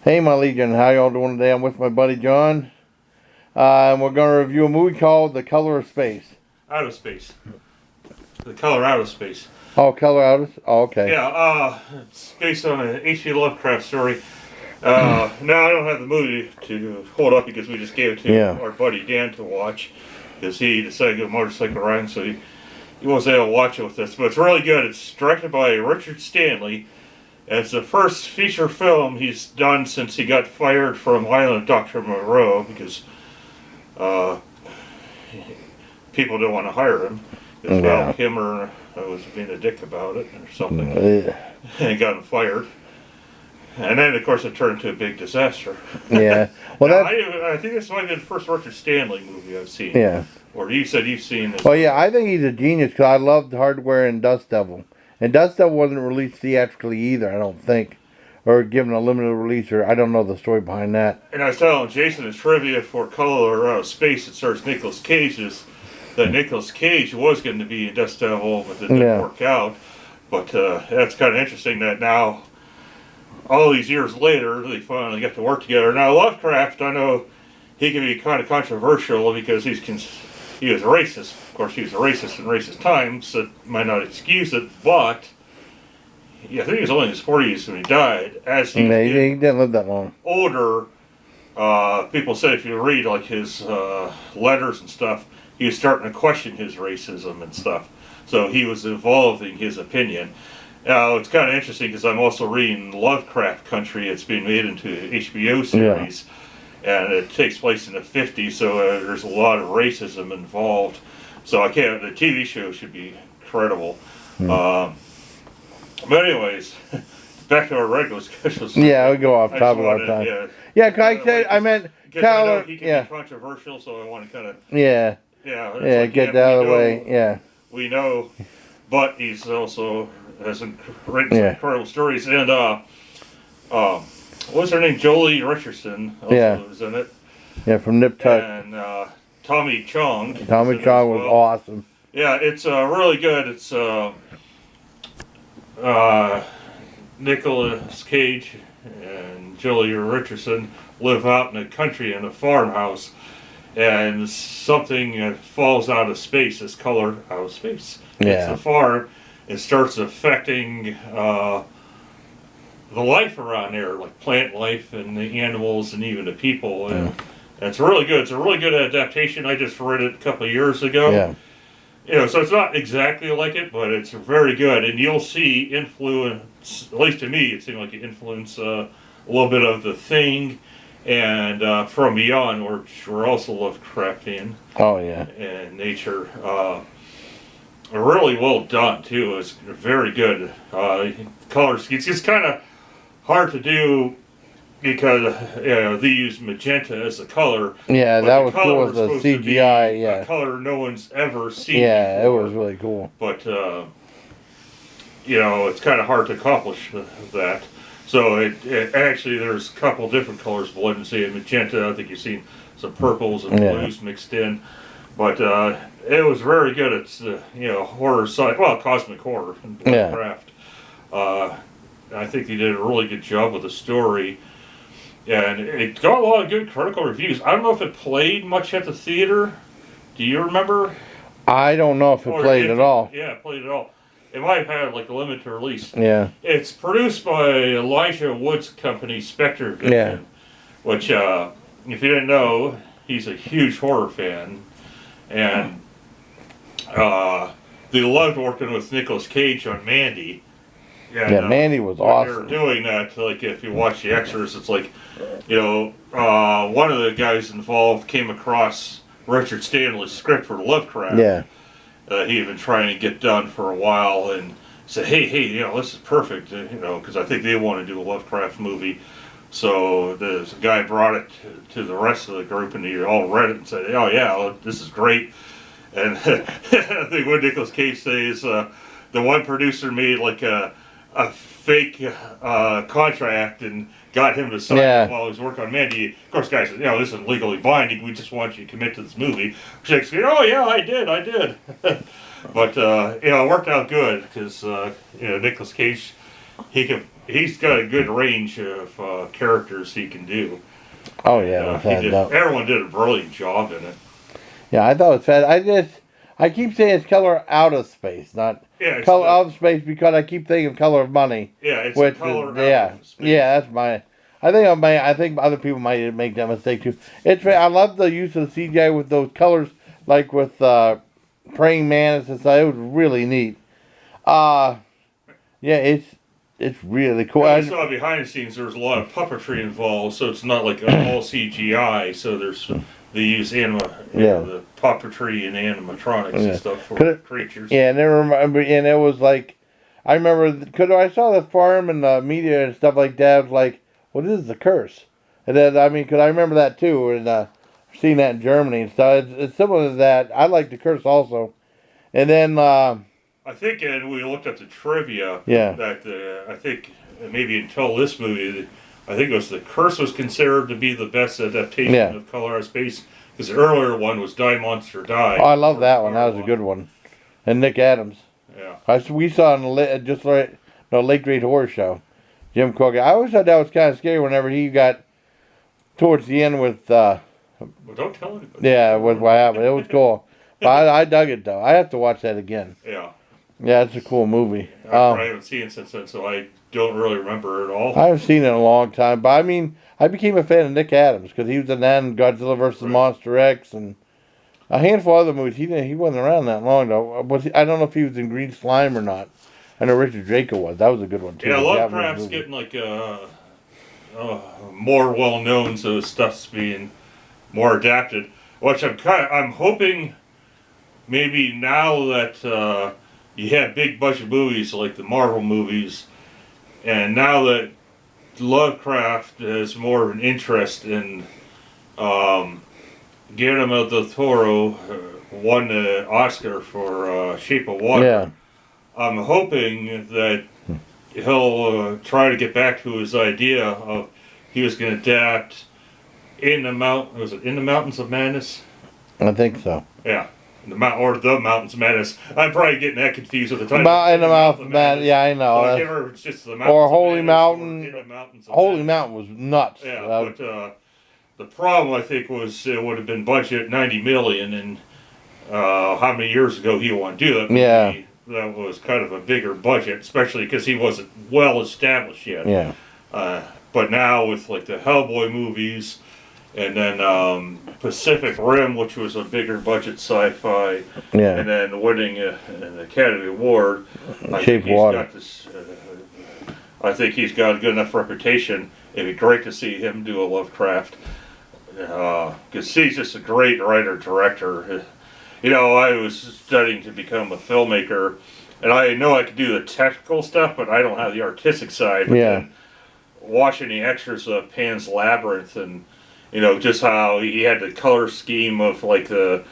Hey, my Legion, how y'all doing today? I'm with my buddy John, and we're going to review a movie called The Color of Space. Outer Space. The Color Out of Space. Oh, Color Out of... Oh, okay. Yeah, it's based on an H.P. Lovecraft story. Now, I don't have the movie to hold up because we just gave it to our buddy Dan to watch because he decided to go motorcycle riding, so he wasn't able to watch it with us. But it's really good. It's directed by Richard Stanley. And it's the first feature film he's done since he got fired from Island of Dr. Moreau because people didn't want to hire him. Because Val Kimmer was being a dick about it or something. And got him fired. And then, of course, it turned into a big disaster. Yeah. Well, now, I think this might be the first Richard Stanley movie I've seen. Yeah. Or you said you've seen this. Well, yeah, I think he's a genius because I loved Hardware and Dust Devil. And Dust Devil wasn't released theatrically either, I don't think. Or given a limited release, or I don't know the story behind that. And I was telling Jason the trivia for Color Out of Space, it stars Nicolas Cage, that Nicolas Cage was going to be in Dust Devil, but it didn't work out. But that's kind of interesting that now, all these years later, they finally get to work together. Now, Lovecraft, I know he can be kind of controversial because he was racist. Of course, he was a racist in racist times. That might not excuse it, but yeah, I think he was only in his 40s when he died. As he didn't live that long. Older, people say if you read like his letters and stuff, he was starting to question his racism and stuff. So he was evolving his opinion. Now, it's kind of interesting because I'm also reading Lovecraft Country. It's being made into an HBO series. Yeah. And it takes place in the 50s, so there's a lot of racism involved. So the TV show should be credible. But anyways, back to our regular schedule. Yeah, we go off top of our time. Yeah, because I meant Color. He can be controversial, so I want to kind of get that out of the way. Yeah, we know, but he's also has written some incredible stories. And what's her name? Jolie Richardson also was in it. Yeah, from Nip Tuck. And Tommy Chong. Tommy Chong was awesome. Yeah, it's really good. It's Nicolas Cage and Jolie Richardson live out in the country in a farmhouse, and something falls out of space. This color out of space. It's a farm. It starts affecting the life around there, like plant life and the animals and even the people. And it's really good. It's a really good adaptation. I just read it a couple of years ago. Yeah. So it's not exactly like it, but it's very good. And you'll see influence, at least to me, it seemed like it influenced a little bit of The Thing and From Beyond, which were also Lovecraftian. Oh, yeah. And nature. Really well done, too. It's very good. Colors, it's just kind of hard to do because they use magenta as a color. Yeah, that was cool with the CGI. A color no one's ever seen. Yeah, before. It was really cool. But it's kind of hard to accomplish that. So it actually there's a couple different colors blended. Say magenta. I think you've seen some purples and blues mixed in. But it was very good. It's horror side, cosmic horror and Lovecraft. I think he did a really good job with the story, and it got a lot of good critical reviews. I don't know if it played much at the theater. Do you remember? I don't know if it played at all. Yeah, it played at all. It might have had like a limited release. Yeah. It's produced by Elijah Wood's company, Spectre Vision, which, if you didn't know, he's a huge horror fan, and they loved working with Nicolas Cage on Mandy. Yeah, Mandy was awesome. They were doing that, like if you watch The Exorcist, it's like, one of the guys involved came across Richard Stanley's script for Lovecraft. Yeah. He had been trying to get done for a while and said, hey, this is perfect, because I think they want to do a Lovecraft movie. So the guy brought it to the rest of the group, and they all read it and said, oh yeah, this is great. And I think what Nicolas Cage says, the one producer made like a fake contract and got him to sign it while he was working on Mandy. Of course, guy says, this isn't legally binding. We just want you to commit to this movie. Shakespeare, oh yeah, I did. But it worked out good because Nicolas Cage, he he's got a good range of characters he can do. Oh yeah, Everyone did a brilliant job in it. Yeah, I thought it was fast. I keep saying it's Color Out of Space, not Color Out of Space, because I keep thinking Color of Money. Yeah, it's Color Out of Space. Yeah, that's my. I think other people might make that mistake too. I love the use of the CGI with those colors, like with praying mantis and stuff. It was really neat. Yeah, it's really cool. I saw behind the scenes there was a lot of puppetry involved, so it's not like all CGI. So they use the puppetry and animatronics and stuff for creatures. Yeah, and it was like, I remember because I saw the farm and the media and stuff like that. I was like, well, this is the curse. And then because I remember that too, and seeing that in Germany and stuff. It's similar to that. I like the curse also, and then. I think, and we looked at the trivia. Yeah. That I think maybe until this movie, I think it was The Curse was considered to be the best adaptation of Color Out of Space, because the earlier one was Die Monster Die. Oh, I love that one. That was a good one. And Nick Adams. Yeah. We saw in the Late Great Horror Show, Jim Cook. I always thought that was kind of scary whenever he got towards the end with. Well, don't tell anybody. Yeah, with what happened. It was cool. But I dug it though. I have to watch that again. Yeah. Yeah, it's a cool movie. I haven't seen it since then, so I don't really remember it all. I haven't seen it in a long time, but I mean, I became a fan of Nick Adams because he was in that in Godzilla vs. Monster X and a handful of other movies. He wasn't around that long though. I don't know if he was in Green Slime or not. I know Richard Draco was. That was a good one too. Yeah, Lovecraft's getting like more well known, so his stuff's being more adapted. Which I'm hoping maybe now that. You have big budget movies like the Marvel movies, and now that Lovecraft has more of an interest in Guillermo del Toro won the Oscar for Shape of Water. Yeah. I'm hoping that he'll try to get back to his idea of he was going to adapt In the Mountains of Madness? I think so. Yeah. The Mountains of Madness. I'm probably getting that confused with the title. In the Mountains of Madness. Yeah, I know. I can't remember if it's just the Mountains or of Holy Madness Mountain. Or In the Mountains of Holy Madness. Mountain was nuts. Yeah, but the problem I think was it would have been budget $90 million, and how many years ago he wanted to do that? Yeah. That was kind of a bigger budget, especially because he wasn't well established yet. Yeah. But now with like the Hellboy movies. And then Pacific Rim, which was a bigger budget sci-fi, and then winning an Academy Award. Shape of Water. I think he's got a good enough reputation. It'd be great to see him do a Lovecraft, because he's just a great writer-director. You know, I was studying to become a filmmaker, and I know I could do the technical stuff, but I don't have the artistic side. But then watching the extras of Pan's Labyrinth and you know, just how he had the color scheme of like the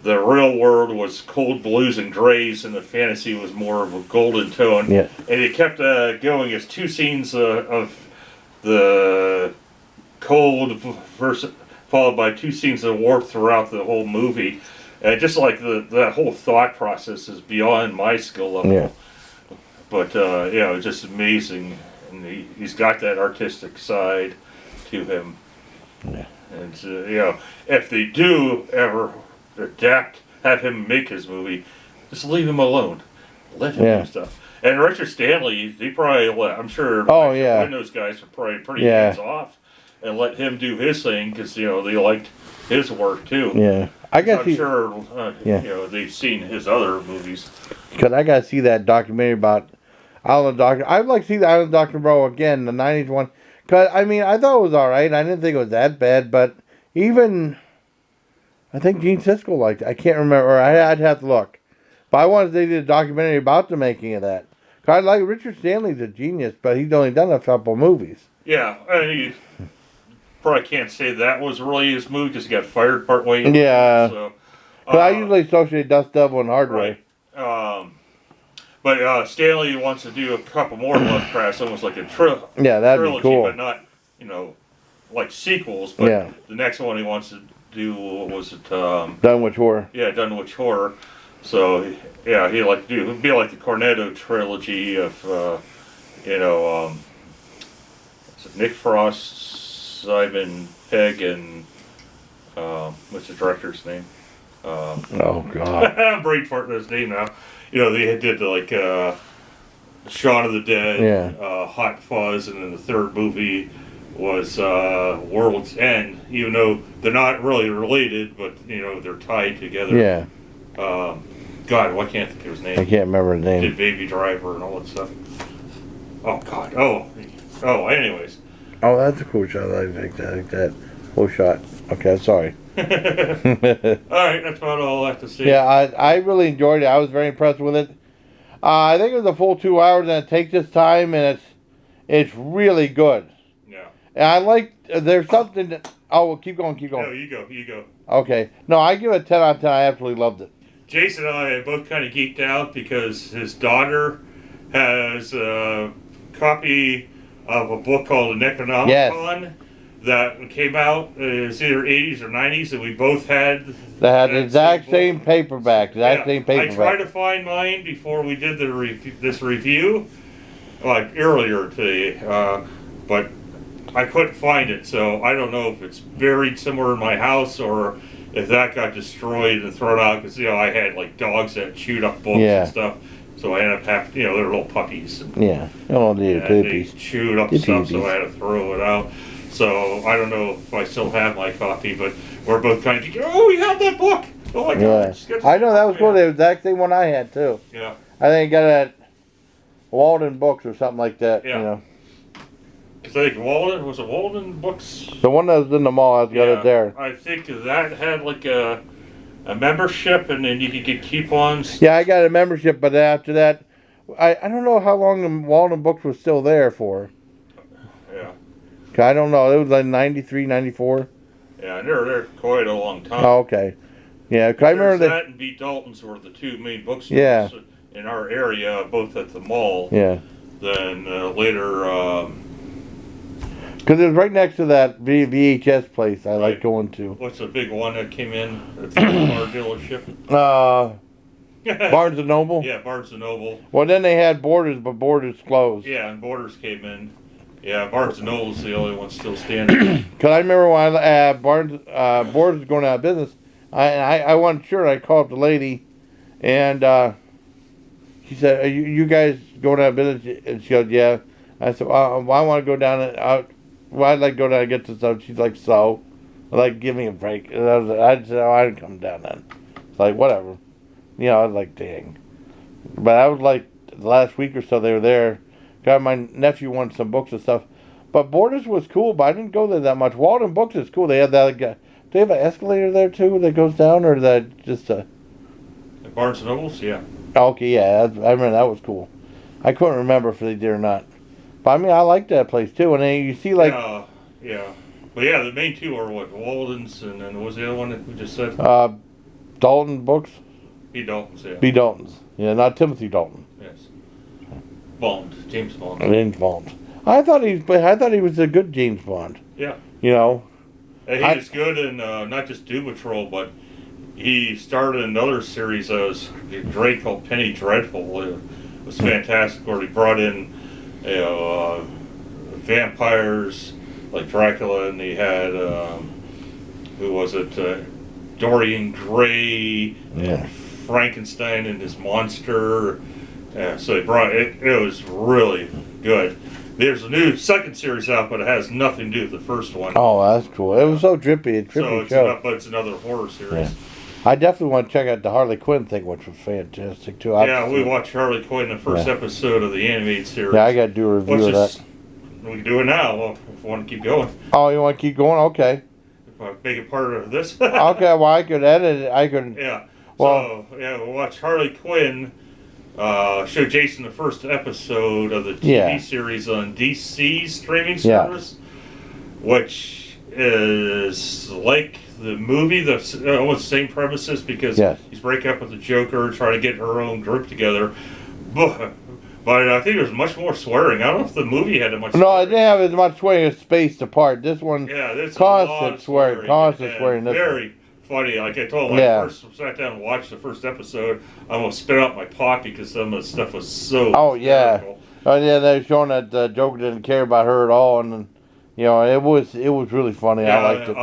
real world was cold blues and grays, and the fantasy was more of a golden tone. Yeah. And it kept going as two scenes of the cold versus followed by two scenes of warmth throughout the whole movie. And just like that whole thought process is beyond my skill level. Yeah. But you know, it's just amazing, and he's got that artistic side to him. Yeah. And you know, if they do ever have him make his movie, just leave him alone. Let him do stuff. And Richard Stanley, he probably I'm sure. Those guys are probably pretty hands off, and let him do his thing because you know they liked his work too. Yeah, I guess I'm sure. You know, they've seen his other movies. Because I gotta see that documentary about Island Doctor. I'd like to see the Island Doctor Bro again, the '90s one. Cause I mean, I thought it was all right. I didn't think it was that bad, but even I think Gene Siskel liked it. I can't remember. I'd have to look. But I wanted they did a documentary about the making of that. Cause I like Richard Stanley's a genius, but he's only done a couple movies. Yeah, you probably can't say that was really his movie because he got fired partway in. Yeah. So, but I usually associate Dust Devil and Hardway. Right. But Stanley wants to do a couple more Lovecrafts, almost like a trilogy. Yeah, that'd be cool. But not, you know, like sequels. But the next one he wants to do was it Dunwich Horror. Yeah, Dunwich Horror. So yeah, he'd like to do it'd be like the Cornetto trilogy of you know Nick Frost, Simon Pegg, and what's the director's name? Oh God. I'm brain farting his name now. You know, they did like Shaun of the Dead, Hot Fuzz, and then the third movie was World's End. Even though they're not really related, but you know they're tied together. Yeah. God, why can't I think of his name? I can't remember his name. Did Baby Driver and all that stuff. Oh God. Oh. Anyways. Oh, that's a cool shot. I like that. Cool shot. Okay, sorry. All right, that's about all I have to say. Yeah, I really enjoyed it. I was very impressed with it. I think it was a full 2 hours, and it takes its time, and it's really good. Yeah. And I like there's something that. Oh, well, keep going. No, you go. Okay. No, I give it a 10 out of 10. I absolutely loved it. Jason and I both kind of geeked out because his daughter has a copy of a book called The Necronomicon that came out. It was either 80s or 90s, and we both had. They had the exact same paperback. I tried to find mine before we did this review, like earlier today, but I couldn't find it. So I don't know if it's buried somewhere in my house or if that got destroyed and thrown out, because I had like dogs that chewed up books and stuff, so I ended up having they're little puppies. And, you don't need they chewed up stuff, so I had to throw it out. So I don't know if I still have my copy, but we're both kind of oh, we had that book. Oh my God! I know that was cool. The exact same one I had too. Yeah. I think I got it at Walden Books or something like that. Yeah. I think Walden Books? The one that was in the mall, I've got it there. I think that had like a membership, and then you could get coupons. Yeah, I got a membership, but after that, I don't know how long the Walden Books was still there for. Yeah. I don't know. It was like 93, 94. Yeah, they're there quite a long time. Oh, okay. Yeah, because I remember that and B. Dalton's were the two main bookstores in our area, both at the mall. Yeah. Then later. Because it was right next to that VHS place I like going to. What's the big one that came in at the car dealership? Barnes & Noble? Yeah, Barnes & Noble. Well, then they had Borders, but Borders closed. Yeah, and Borders came in. Yeah, Barnes & Noble's the only one still standing. Because I remember when Borders was going out of business, I wasn't sure. I called up the lady, and she said, "Are you guys going out of business?" And she goes, "Yeah." I said, well, I want to go down and well, I'd like to go down and get some stuff. She's like, so? Like, give me a break. And I said, I didn't come down then. It's like, whatever. I was like, dang. But I was like, the last week or so they were there. Got my nephew wanted some books and stuff. But Borders was cool, but I didn't go there that much. Walden Books is cool. They had that, do they have an escalator there too that goes down, or is that just a... Barnes & Noble's, yeah. Okay, yeah, I remember that was cool. I couldn't remember if they did or not. But I mean, I like that place too. And then you see like... yeah. But yeah, the main two are what? Walden's, and then what was the other one that we just said? Dalton Books. B. Dalton's, yeah. B. Dalton's. Yeah, not Timothy Dalton. Yes. Bond. James Bond. James Bond. I thought he was a good James Bond. Yeah. He was good in not just Doom Patrol, but he started another series that was great called Penny Dreadful. It was fantastic, where he brought in vampires like Dracula, and he had who was it? Dorian Gray, and Frankenstein and his monster. So they brought it. It was really good. There's a new second series out, but it has nothing to do with the first one. Oh, that's cool. It was so trippy. But it's another horror series. Yeah. I definitely want to check out the Harley Quinn thing, which was fantastic too. We watched Harley Quinn, the first episode of the animated series. Yeah, I got to do a review of that. We can do it now if you want to keep going. Oh, you want to keep going? Okay. If I make it part of this. Okay, well, I could edit it. I could. Yeah. We'll watch Harley Quinn. Show Jason the first episode of the TV series on DC's streaming service, which is like the movie, almost the same premises, because he's breaking up with the Joker, trying to get her own group together. But I think there's much more swearing. I don't know if the movie had that much. No, it didn't have as much swearing as spaced apart. This one, constant swearing. Very funny. Like I told him, when I first sat down and watched the first episode, I almost spit out my pot because some of the stuff was so hysterical. Oh yeah, they were showing that Joker didn't care about her at all, and You know, it was really funny. Yeah, I liked it.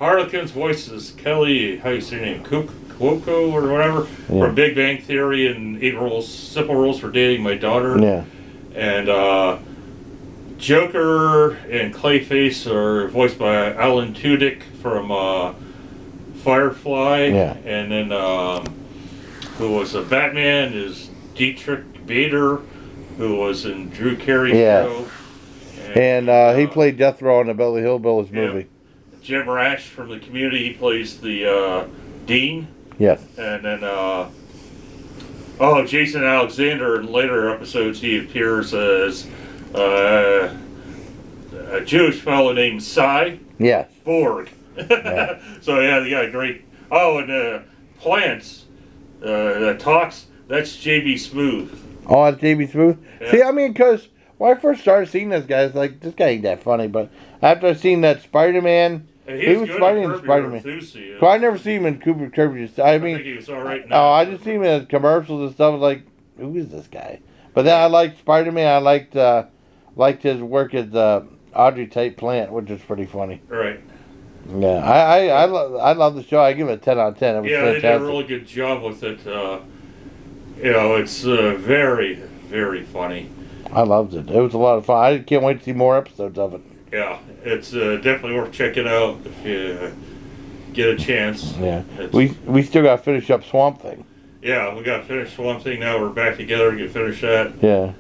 Harley Quinn's voice is Kelly, how you say her name, Cuoco or whatever, Yeah. from Big Bang Theory and Simple Rules for Dating My Daughter. Yeah. And Joker and Clayface are voiced by Alan Tudyk from Firefly. Yeah. And then who was a Batman is Dietrich Bader, who was in Drew Carey's show. And he played Death Row in the Beverly Hillbillies movie. Jim Rash from the Community, he plays the Dean. Yes. And then, Jason Alexander, in later episodes, he appears as a Jewish fellow named Cy Borg. Yeah. So, yeah, they got a great... Oh, and Plants that talks, that's J.B. Smooth. Oh, that's J.B. Smooth? Yeah. See, I mean, because when I first started seeing this guy, it's like, this guy ain't that funny. But after I seen that Spider-Man... He was Spider-Man in Spider-Man. So I never seen him in Kirby's. I mean, I think he was all right now. Oh, I just seen him in commercials and stuff. I was like, who is this guy? But then I liked Spider-Man. I liked his work as Audrey Tate Plant, which is pretty funny. Right. Yeah, I love the show. I give it a 10 out of 10. It was fantastic. They did a really good job with it. It's very, very funny. I loved it. It was a lot of fun. I can't wait to see more episodes of it. Yeah, it's definitely worth checking out if you get a chance. Yeah, we still got to finish up Swamp Thing. Yeah, we got to finish Swamp Thing now. We're back together to finish that. Yeah.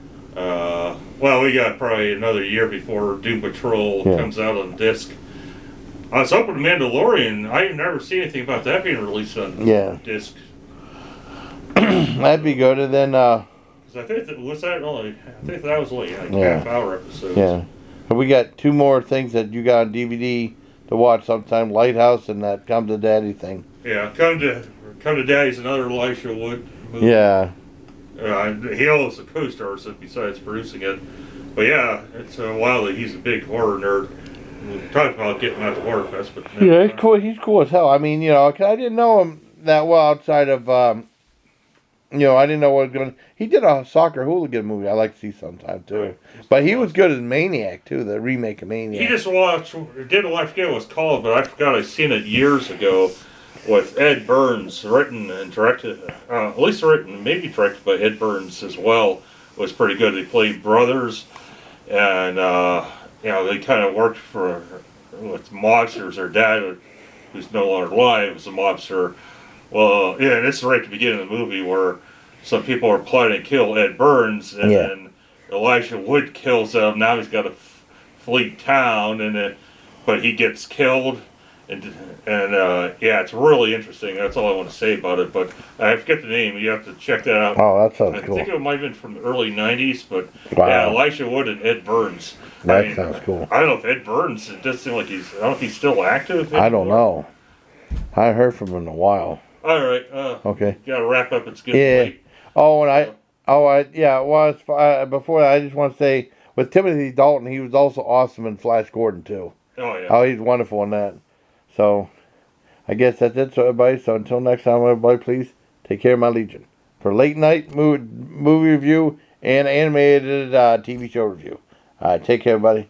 Well, we got probably another year before Doom Patrol comes out on disc. I was hoping Mandalorian. I've never seen anything about that being released on disc. That'd be good. And then I think that was only half-hour episodes. Yeah. And we got 2 more things that you got on DVD to watch sometime. Lighthouse and that Come to Daddy thing. Yeah, Come to Daddy's another Elisha Wood movie. Yeah. He also co-stars it besides producing it. But yeah, it's a while that he's a big horror nerd. We talked about getting out to Horror Fest, but yeah, he's cool. He's cool as hell. I mean, 'cause I didn't know him that well outside of, I didn't know what was going. He did a soccer hooligan movie I like to see sometime too. Right. But he was good as Maniac too, the remake of Maniac. He just watched. I forget what it was called, but I forgot. I seen it years ago with Ed Burns, written and directed. At least written, maybe directed by Ed Burns as well. Was pretty good. They played brothers, and they kind of worked with mobsters. Their dad, who's no longer alive, was a mobster. Well, yeah, and this is right at the beginning of the movie where some people are plotting to kill Ed Burns, and then Elisha Wood kills them. Now he's got to flee town, but he gets killed, and it's really interesting. That's all I want to say about it. But I forget the name. You have to check that out. Oh, that sounds cool. I think it might have been from the early '90s, but wow. Elisha Wood and Ed Burns. That sounds cool. I don't know if Ed Burns. It does seem like I don't know if he's still active anymore. I don't know. I haven't heard from him in a while. All right. Okay. Gotta wrap up. It's good. Yeah. Before that, I just want to say with Timothy Dalton, he was also awesome in Flash Gordon too. Oh yeah. Oh, he's wonderful in that. So, I guess that's it, so everybody. So until next time, everybody, please take care of my Legion for late night movie review and animated TV show review. Take care, everybody.